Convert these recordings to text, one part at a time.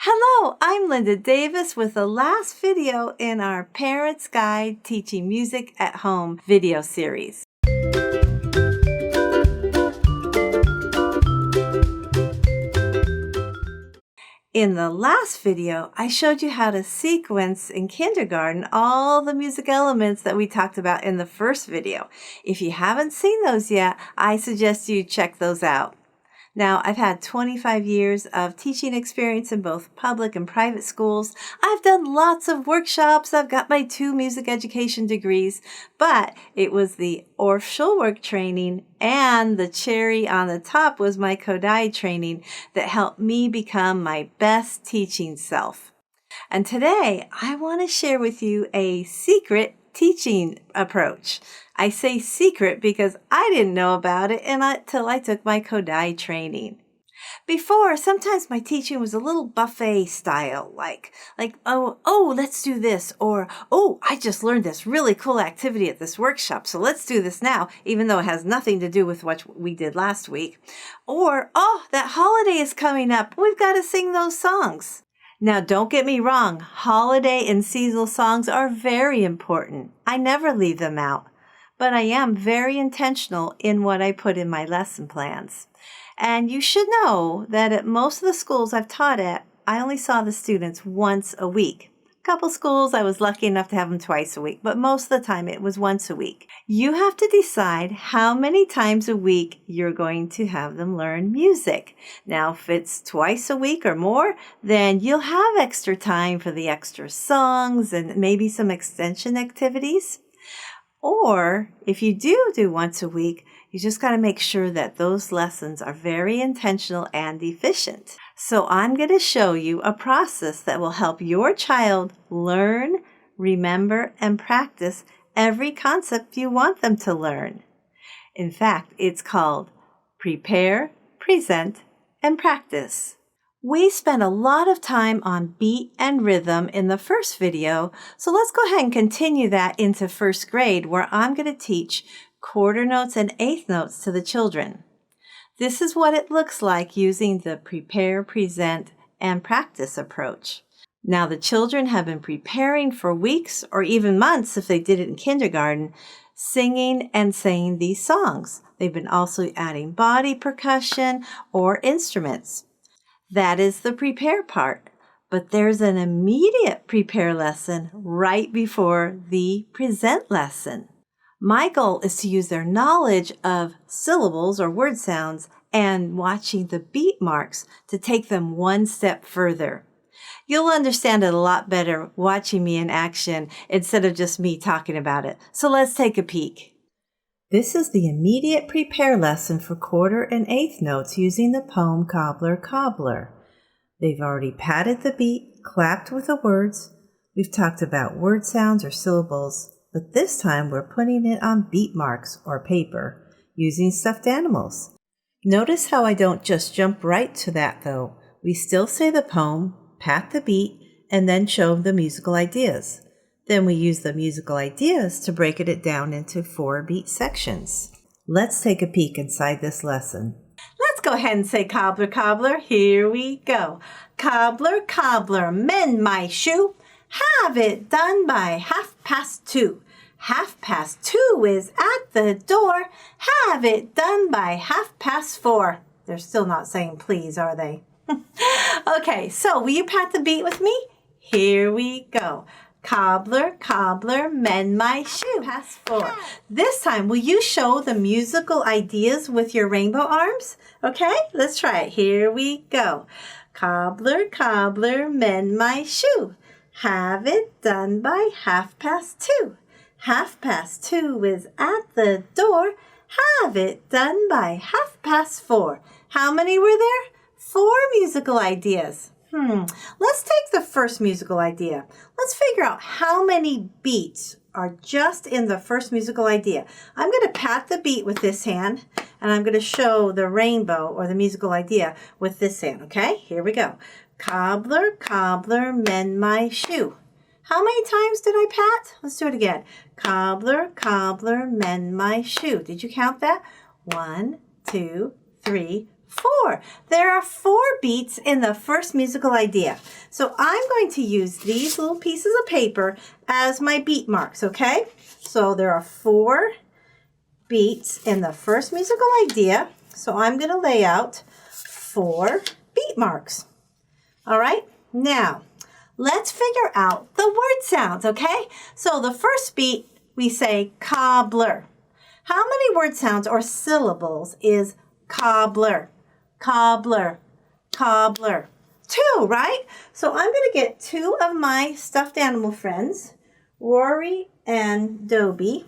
Hello, I'm Linda Davis with the last video in our Parents Guide Teaching Music at Home video series. In the last video, I showed you how to sequence in kindergarten all the music elements that we talked about in the first video. If you haven't seen those yet, I suggest you check those out. Now, I've had 25 years of teaching experience in both public and private schools. I've done lots of workshops. I've got my 2 music education degrees, but it was the Orff Schulwerk training and the cherry on the top was my Kodály training that helped me become my best teaching self. And today, I want to share with you a secret teaching approach. I say secret because I didn't know about it until I took my Kodály training. Before, sometimes my teaching was a little buffet style, like let's do this, or, I just learned this really cool activity at this workshop, so let's do this now, even though it has nothing to do with what we did last week. Or, that holiday is coming up, we've got to sing those songs. Now, don't get me wrong, holiday and seasonal songs are very important. I never leave them out. But I am very intentional in what I put in my lesson plans. And you should know that at most of the schools I've taught at, I only saw the students once a week. A couple schools I was lucky enough to have them twice a week, but most of the time it was once a week. You have to decide how many times a week you're going to have them learn music. Now, if it's twice a week or more, then you'll have extra time for the extra songs and maybe some extension activities. Or if you do once a week, you just got to make sure that those lessons are very intentional and efficient. So I'm going to show you a process that will help your child learn, remember, and practice every concept you want them to learn. In fact, it's called Prepare, Present, and Practice. We spent a lot of time on beat and rhythm in the first video, so let's go ahead and continue that into first grade, where I'm going to teach quarter notes and eighth notes to the children. This is what it looks like using the Prepare, Present, and Practice approach. Now, the children have been preparing for weeks or even months if they did it in kindergarten, singing and saying these songs. They've been also adding body percussion or instruments. That is the prepare part, but there's an immediate prepare lesson right before the present lesson. My goal is to use their knowledge of syllables or word sounds and watching the beat marks to take them one step further. You'll understand it a lot better watching me in action instead of just me talking about it. So let's take a peek. This is the immediate prepare lesson for quarter and eighth notes using the poem Cobbler, Cobbler. They've already patted the beat, clapped with the words. We've talked about word sounds or syllables, but this time we're putting it on beat marks or paper using stuffed animals. Notice how I don't just jump right to that though. We still say the poem, pat the beat, and then show the musical ideas. Then we use the musical ideas to break it down into 4 beat sections. Let's take a peek inside this lesson. Let's go ahead and say cobbler, cobbler. Here we go. Cobbler, cobbler, mend my shoe. Have it done by 2:30. 2:30 is at the door. Have it done by 4:30. They're still not saying please, are they? Okay, so will you pat the beat with me? Here we go. Cobbler, cobbler, mend my shoe. 4:30. This time, will you show the musical ideas with your rainbow arms? Okay, let's try it. Here we go. Cobbler, cobbler, mend my shoe. Have it done by 2:30. 2:30 is at the door. Have it done by 4:30. How many were there? 4 musical ideas. Let's take the first musical idea. Let's figure out how many beats are just in the first musical idea. I'm going to pat the beat with this hand, and I'm going to show the rainbow or the musical idea with this hand, okay? Here we go. Cobbler, cobbler, mend my shoe. How many times did I pat? Let's do it again. Cobbler, cobbler, mend my shoe. Did you count that? 1, 2, 3, 4. There are 4 beats in the first musical idea. So I'm going to use these little pieces of paper as my beat marks, okay? So there are 4 beats in the first musical idea. So I'm going to lay out 4 beat marks. All right, now let's figure out the word sounds, okay? So the first beat, we say cobbler. How many word sounds or syllables is cobbler? Cobbler, cobbler. 2, right? So I'm going to get 2 of my stuffed animal friends, Rory and Dobie,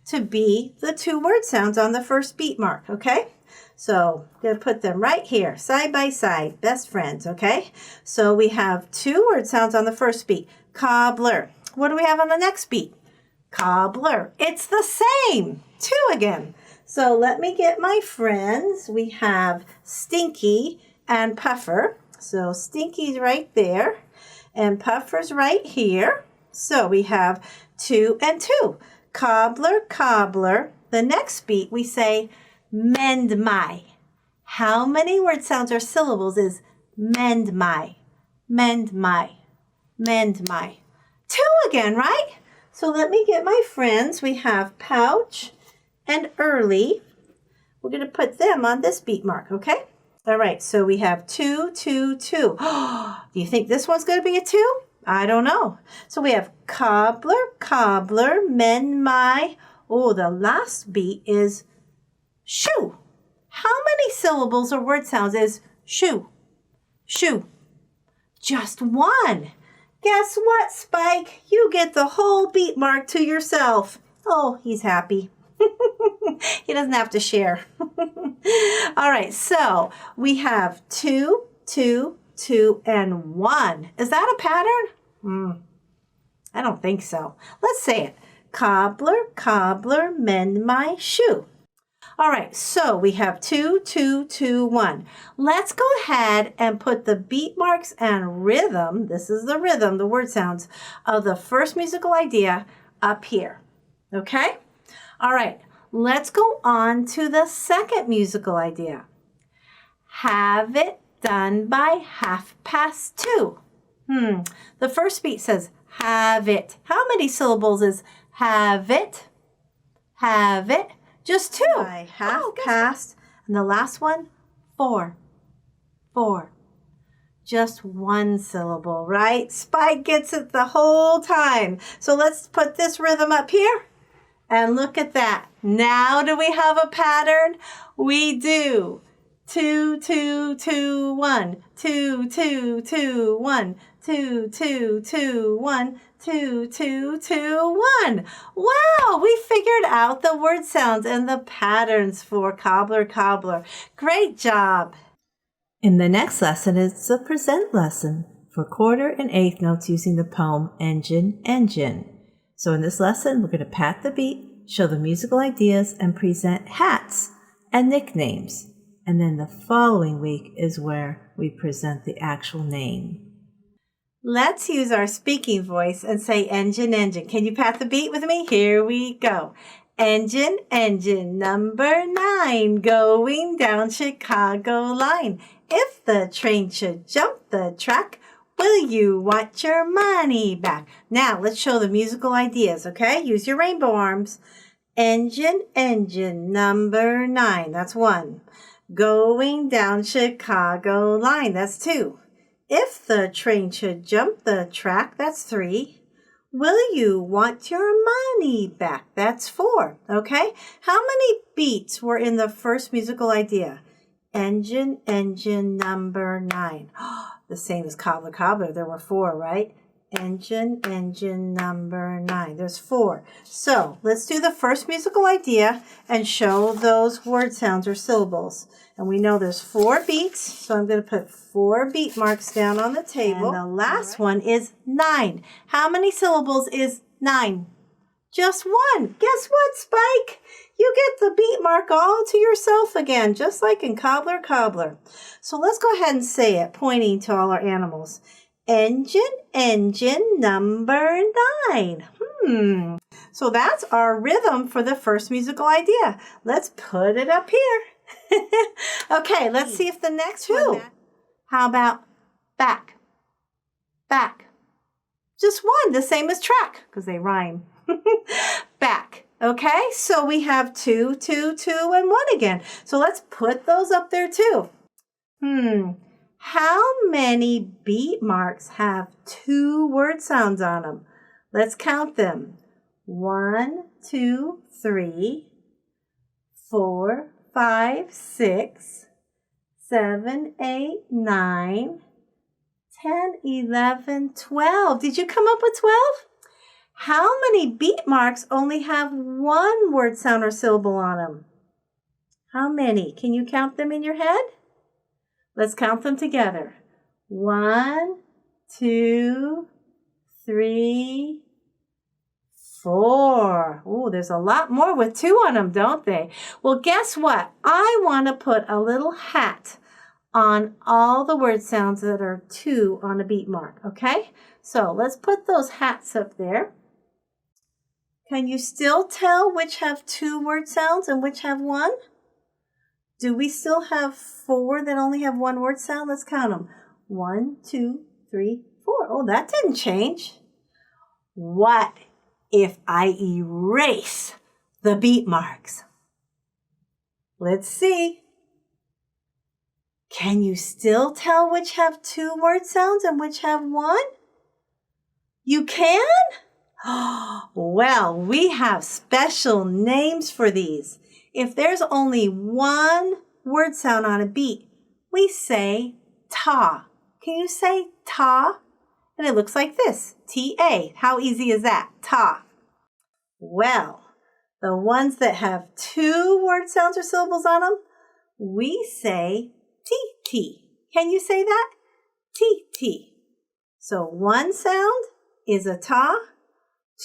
to be the 2 word sounds on the first beat mark, okay? So I'm going to put them right here, side by side, best friends, okay? So we have 2 word sounds on the first beat, cobbler. What do we have on the next beat? Cobbler. It's the same, 2 again. So let me get my friends. We have Stinky and Puffer. So Stinky's right there, and Puffer's right here. So we have 2 and 2. Cobbler, cobbler. The next beat we say mend my. How many word sounds or syllables is mend my? Mend my. Mend my. 2 again, right? So let me get my friends. We have Pouch and Early. We're going to put them on this beat mark, okay? All right, so we have 2, 2, 2. Do you think this one's going to be a 2? I don't know. So we have cobbler, cobbler, mend my. Oh, the last beat is shoe. How many syllables or word sounds is shoe? Shoe. Just 1. Guess what, Spike? You get the whole beat mark to yourself. Oh, he's happy. He doesn't have to share. All right, so we have 2, 2, 2, and 1. Is that a pattern? I don't think so. Let's say it. Cobbler, cobbler, mend my shoe. All right, so we have 2, 2, 2, 1. Let's go ahead and put the beat marks and rhythm, this is the rhythm, the word sounds, of the first musical idea up here. Okay? All right, let's go on to the second musical idea. Have it done by 2:30. The first beat says have it. How many syllables is have it? Have it. Just 2. By 2:30. And the last one, 4. 4. Just 1 syllable, right? Spike gets it the whole time. So let's put this rhythm up here. And look at that. Now do we have a pattern? We do. 2, 2, 2, 1. 2, 2, 2, 1. 2, 2, 2, 1. 2, 2, 2, 1. Wow, we figured out the word sounds and the patterns for cobbler, cobbler. Great job. In the next lesson is the present lesson for quarter and eighth notes using the poem Engine, Engine. So in this lesson, we're going to pat the beat, show the musical ideas, and present hats and nicknames. And then the following week is where we present the actual name. Let's use our speaking voice and say engine, engine. Can you pat the beat with me? Here we go. Engine, engine, number 9, going down Chicago line. If the train should jump the track, will you want your money back? Now, let's show the musical ideas, okay? Use your rainbow arms. Engine, engine, number 9. That's 1. Going down Chicago line. That's 2. If the train should jump the track, that's 3. Will you want your money back? That's 4, okay? How many beats were in the first musical idea? Engine, engine, number 9. The same as cobbler, cobbler. There were 4, right? Engine, engine, number 9. There's 4. So let's do the first musical idea and show those word sounds or syllables. And we know there's 4 beats, so I'm going to put 4 beat marks down on the table. And the last one is 9. How many syllables is 9? Just 1. Guess what, Spike? You get the beat mark all to yourself again, just like in cobbler, cobbler. So let's go ahead and say it, pointing to all our animals. Engine, engine, number 9. So that's our rhythm for the first musical idea. Let's put it up here. Okay, let's see if the next one. How about back? Back. Just one, the same as track, because they rhyme. Back. Okay, so we have 2, 2, 2, and 1 again. So let's put those up there too. How many beat marks have 2 word sounds on them? Let's count them. 1, 2, 3, 4, 5, 6, 7, 8, 9, 10, 11, 12. Did you come up with 12? How many beat marks only have 1 word sound or syllable on them? How many? Can you count them in your head? Let's count them together. 1, 2, 3, 4. Oh, there's a lot more with 2 on them, don't they? Well, guess what? I want to put a little hat on all the word sounds that are 2 on a beat mark, okay? So let's put those hats up there. Can you still tell which have 2 word sounds and which have 1? Do we still have 4 that only have 1 word sound? Let's count them. 1, 2, 3, 4. Oh, that didn't change. What if I erase the beat marks? Let's see. Can you still tell which have 2 word sounds and which have 1? You can? Well, we have special names for these. If there's only 1 word sound on a beat, we say ta. Can you say ta? And it looks like this, T-A. How easy is that? Ta. Well, the ones that have 2 word sounds or syllables on them, we say T-T. Can you say that? T-T. So 1 sound is a ta.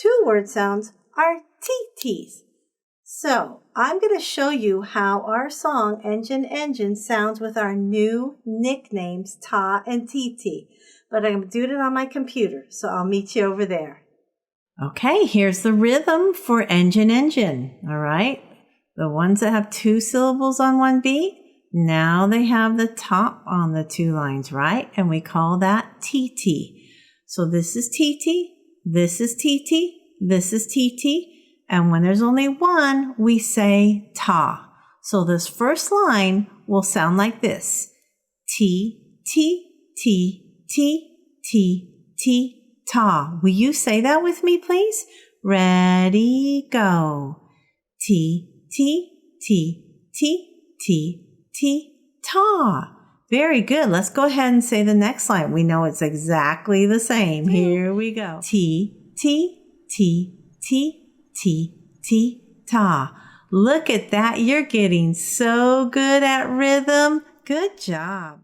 2 word sounds are T-Ts. So I'm going to show you how our song Engine Engine sounds with our new nicknames Ta and TT. But I'm doing it on my computer, so I'll meet you over there. Okay, here's the rhythm for Engine Engine, all right? The ones that have 2 syllables on 1 beat, now they have the top on the 2 lines, right? And we call that TT. So this is TT, this is TT, this is TT. And when there's only 1, we say ta. So this first line will sound like this. T, T, T, T, T, T, ta. Will you say that with me, please? Ready, go. T, T, T, T, T, T, ta. Very good. Let's go ahead and say the next line. We know it's exactly the same. Here we go. T, T, T, T, T, T, ta. Look at that. You're getting so good at rhythm. Good job.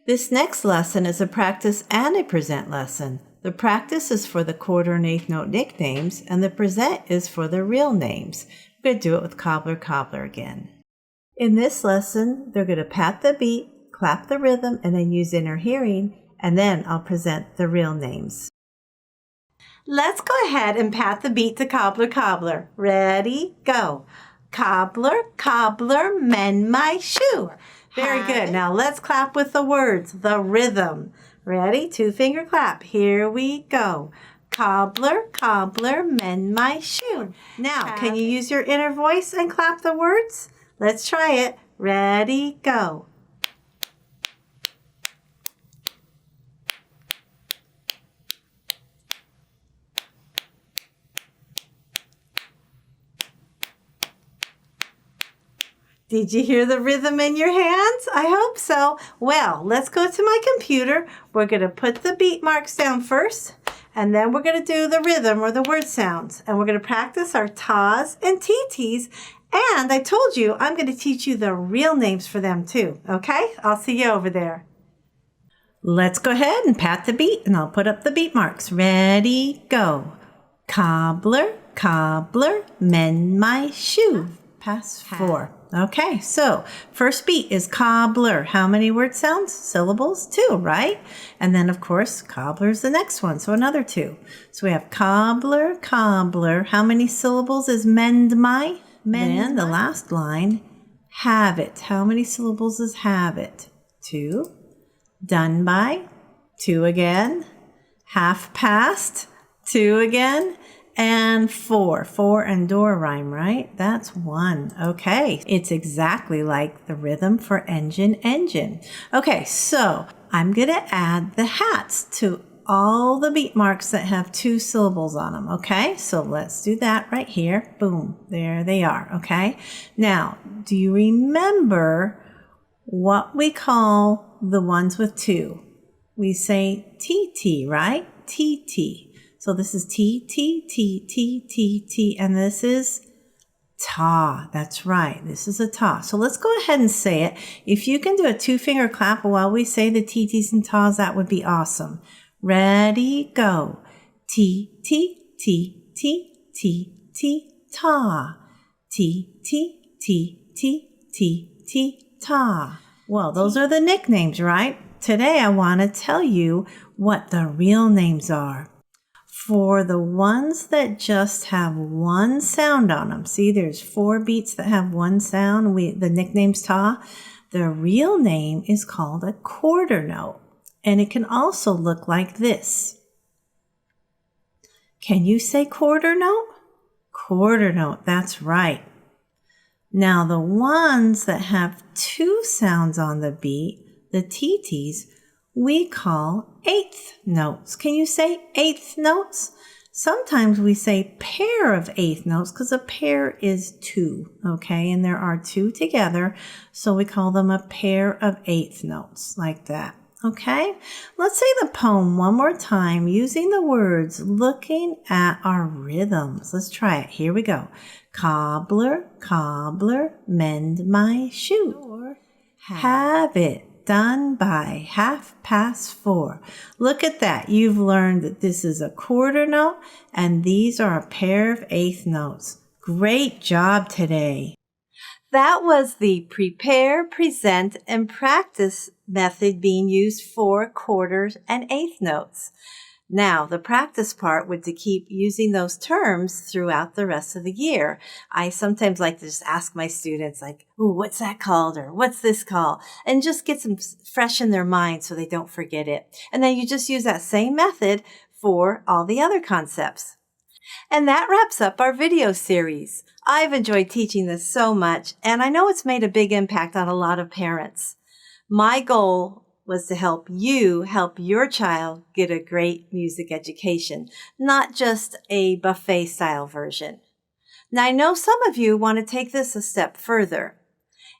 This next lesson is a practice and a present lesson. The practice is for the quarter and eighth note nicknames, and the present is for the real names. We're going to do it with Cobbler Cobbler again. In this lesson, they're going to pat the beat, clap the rhythm, and then use inner hearing, and then I'll present the real names. Let's go ahead and pat the beat to Cobbler Cobbler. Ready, go. Cobbler, cobbler, mend my shoe. Very good. Now let's clap with the words, the rhythm. Ready? 2-finger clap. Here we go. Cobbler, cobbler, mend my shoe. Now, can you use your inner voice and clap the words? Let's try it. Ready, go. Did you hear the rhythm in your hands? I hope so. Well, let's go to my computer. We're going to put the beat marks down first, and then we're going to do the rhythm or the word sounds. And we're going to practice our tas and TTs. And I told you I'm going to teach you the real names for them too. Okay? I'll see you over there. Let's go ahead and pat the beat, and I'll put up the beat marks. Ready, go. Cobbler, cobbler, mend my shoe. Pass 4. Okay, so first beat is cobbler. How many word sounds? Syllables? 2, right? And then, of course, cobbler's the next one, so another 2. So we have cobbler, cobbler. How many syllables is mend my? Mend. Then the last line, Have it. How many syllables is have it? 2. Done by, 2 again. Half past, 2 again. And 4. 4 and door rhyme, right? That's 1. Okay, it's exactly like the rhythm for engine, engine. Okay, so I'm going to add the hats to all the beat marks that have 2 syllables on them. Okay, so let's do that right here. Boom, there they are. Okay, now do you remember what we call the ones with 2? We say TT, right? TT. So this is T, T, T, T, T, T, and this is ta. That's right. This is a ta. So let's go ahead and say it. If you can do a 2-finger clap while we say the TTs and tas, that would be awesome. Ready, go. T, T, T, T, T, T, ta. T, T, T, T, T, T, ta. Well, those are the nicknames, right? Today I want to tell you what the real names are. For the ones that just have one sound on them, see there's 4 beats that have one sound, the nickname's ta. The real name is called a quarter note, and it can also look like this. Can you say quarter note? Quarter note, that's right. Now the ones that have 2 sounds on the beat, the TTs, we call eighth notes. Can you say eighth notes? Sometimes we say pair of eighth notes because a pair is 2, okay? And there are 2 together, so we call them a pair of eighth notes, like that, okay? Let's say the poem one more time using the words, looking at our rhythms. Let's try it. Here we go. Cobbler, cobbler, mend my shoe. Have it done by 4:30. Look at that. You've learned that this is a quarter note and these are a pair of eighth notes. Great job today. That was the prepare, present, and practice method being used for quarters and eighth notes. Now, the practice part would to keep using those terms throughout the rest of the year. I sometimes like to just ask my students like, ooh, what's that called? Or what's this called? And just get them fresh in their mind so they don't forget it. And then you just use that same method for all the other concepts. And that wraps up our video series. I've enjoyed teaching this so much, and I know it's made a big impact on a lot of parents. My goal was to help you help your child get a great music education, not just a buffet style version. Now I know some of you want to take this a step further.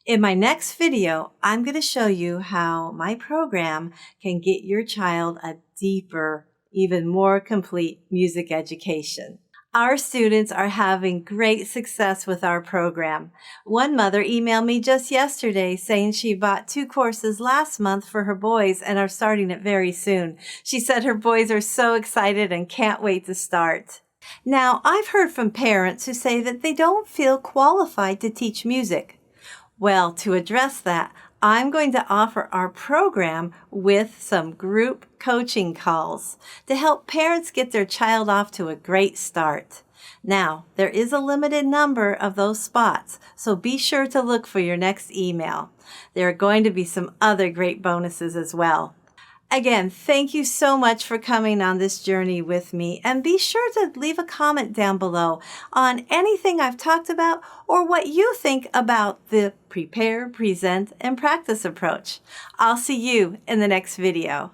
In my next video, I'm going to show you how my program can get your child a deeper, even more complete music education. Our students are having great success with our program. One mother emailed me just yesterday saying she bought 2 courses last month for her boys and are starting it very soon. She said her boys are so excited and can't wait to start. Now, I've heard from parents who say that they don't feel qualified to teach music. Well, to address that, I'm going to offer our program with some group coaching calls to help parents get their child off to a great start. Now, there is a limited number of those spots, so be sure to look for your next email. There are going to be some other great bonuses as well. Again, thank you so much for coming on this journey with me, and be sure to leave a comment down below on anything I've talked about or what you think about the prepare, present, and practice approach. I'll see you in the next video.